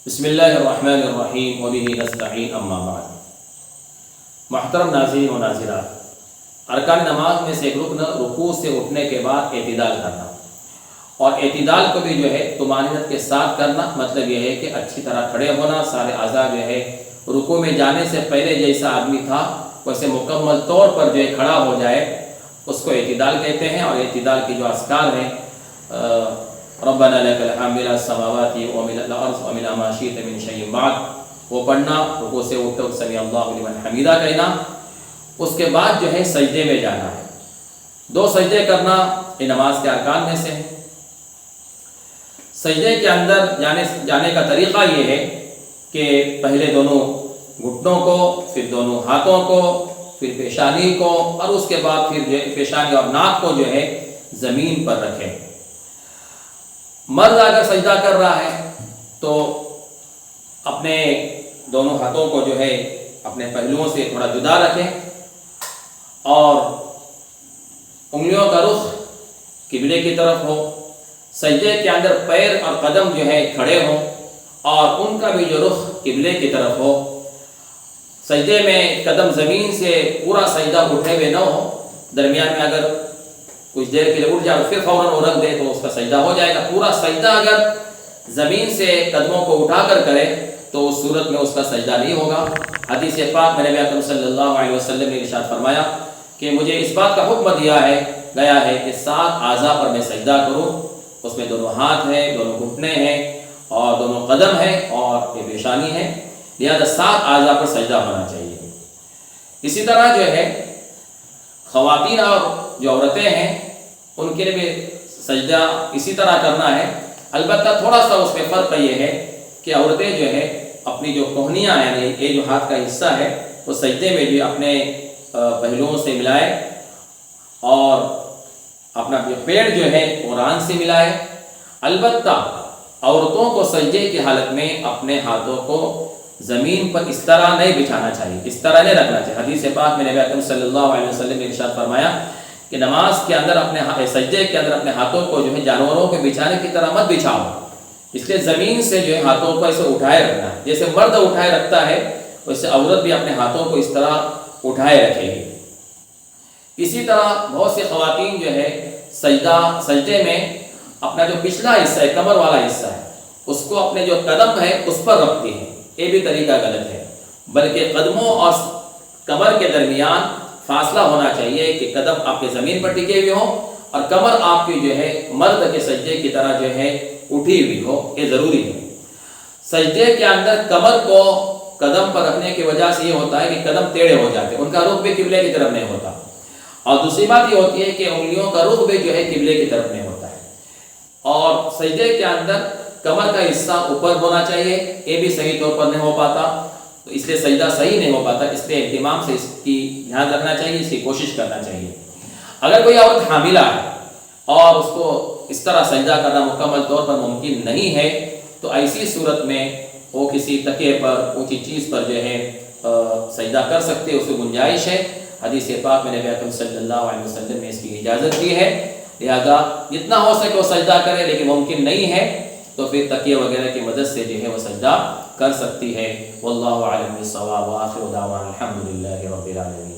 بسم اللہ الرحمن الرحیم وبہ نستعین اما بعد۔ محترم ناظرین و ناظرات، ارکان نماز میں سے ایک رکن رکوع سے اٹھنے کے بعد اعتدال کرنا، اور اعتدال کو بھی جو ہے طمانینت کے ساتھ کرنا۔ مطلب یہ ہے کہ اچھی طرح کھڑے ہونا، سارے اعضاء جو ہے رکوع میں جانے سے پہلے جیسا آدمی تھا ویسے مکمل طور پر جو ہے کھڑا ہو جائے، اس کو اعتدال کہتے ہیں۔ اور اعتدال کی جو اذکار ہیں ربنا لک الحمد ملء السماوات وملء الارض وملء ما شئت من شیء بعد، وہ پڑھنا، رکوع سے اٹھ کر سمیع اللہ لمن حمیدہ کہنا۔ اس کے بعد جو ہے سجدے میں جانا ہے، 2 سجدے کرنا یہ نماز کے ارکان میں سے ہے۔ سجدے کے اندر جانے کا طریقہ یہ ہے کہ پہلے دونوں گھٹنوں کو، پھر دونوں ہاتھوں کو، پھر پیشانی کو، اور اس کے بعد پھر جو پیشانی اور ناک کو جو ہے زمین پر رکھیں۔ مرد اگر سجدہ کر رہا ہے تو اپنے دونوں ہاتھوں کو جو ہے اپنے پہلوؤں سے تھوڑا جدا رکھیں، اور انگلیوں کا رخ قبلے کی طرف ہو۔ سجدے کے اندر پیر اور قدم جو ہے کھڑے ہوں، اور ان کا بھی جو رخ قبلے کی طرف ہو۔ سجدے میں قدم زمین سے پورا سجدہ اٹھے ہوئے نہ ہو، درمیان میں اگر کچھ دیر کے لیے اٹھ جائے پھر فوراً وہ رکھ دے تو اس کا سجدہ ہو جائے گا۔ پورا سجدہ اگر زمین سے قدموں کو اٹھا کر کرے تو اس صورت میں اس کا سجدہ نہیں ہوگا۔ حدیث پاک میں نبی اکرم صلی اللہ علیہ وسلم نے ارشاد فرمایا کہ مجھے اس بات کا حکم دیا گیا ہے کہ 7 اعضاء پر میں سجدہ کروں۔ اس میں دونوں ہاتھ ہیں، دونوں گھٹنے ہیں، اور دونوں قدم ہیں، اور یہ پیشانی ہے، لہذا 7 اعضاء پر سجدہ ہونا چاہیے۔ اسی طرح جو ہے خواتین اور جو عورتیں ہیں ان کے لیے بھی سجدہ اسی طرح کرنا ہے، البتہ تھوڑا سا اس میں فرق یہ ہے کہ عورتیں جو ہے اپنی جو کوہنیاں ہیں، یعنی یہ جو ہاتھ کا حصہ ہے وہ سجدے میں جو اپنے پہلوؤں سے ملائے، اور اپنا جو پیڑ جو ہے وہ ران سے ملائے۔ البتہ عورتوں کو سجدے کی حالت میں اپنے ہاتھوں کو زمین پر اس طرح نہیں بچھانا چاہیے، اس طرح نہیں رکھنا چاہیے۔ حدیث پاک میں نبی اکرم صلی اللہ علیہ وسلم نے ارشاد فرمایا کہ نماز کے اندر سجدے کے اندر اپنے ہاتھوں کو جو ہے جانوروں کے بچھانے کی طرح مت بچھاؤ، اس لیے زمین سے جو ہے ہاتھوں کو ایسے اٹھائے رکھنا ہے، جیسے مرد اٹھائے رکھتا ہے ویسے عورت بھی اپنے ہاتھوں کو اس طرح اٹھائے رکھے گی۔ اسی طرح بہت سی خواتین جو ہے سجدے میں اپنا جو پچھلا حصہ ہے، کمر والا حصہ ہے، اس کو اپنے جو قدم ہے اس پر رکھتی ہیں۔ یہ بھی طریقہ غلط ہے، بلکہ قدموں اور کمر کے درمیان فاصلہ ہونا چاہیے کہ قدم آپ کے زمین پر ٹکے ہوئے ہوں اور کمر آپ کی جو ہے مرد کے سجدے کی طرح جو ہے اٹھی ہوئی ہو، یہ ضروری ہے۔ سجدے کے اندر کمر کو قدم پر رکھنے کی وجہ سے یہ ہوتا ہے کہ قدم ٹیڑھے ہو جاتے ہیں، ان کا رخ بھی قبلے کی طرف نہیں ہوتا، اور دوسری بات یہ ہوتی ہے کہ انگلیوں کا رخ بھی جو ہے قبلے کی طرف نہیں ہوتا ہے، اور سجدے کے اندر کمر کا حصہ اوپر ہونا چاہیے، یہ بھی صحیح طور پر نہیں ہو پاتا، تو اس لیے سجدہ صحیح نہیں ہو پاتا۔ اس لیے اہتمام سے اس کی دھیان رکھنا چاہیے، اس کی کوشش کرنا چاہیے۔ اگر کوئی عورت حاملہ ہے اور اس کو اس طرح سجدہ کرنا مکمل طور پر ممکن نہیں ہے تو ایسی صورت میں وہ کسی تکیے پر، اونچی چیز پر جو ہے سجدہ کر سکتے، اس کی گنجائش ہے۔ حدیث پاک میں نبی اکرم صلی اللہ علیہ وسلم نے اس کی اجازت دی ہے، لہذا جتنا ہو سکے وہ سجدہ کرے، لیکن ممکن نہیں ہے تو پھر تکیے وغیرہ کی مدد سے جو ہے وہ سجدہ کر سکتی ہے۔ واللہ اعلم بالصواب، وآخر دعوانا الحمد للہ رب العالمین۔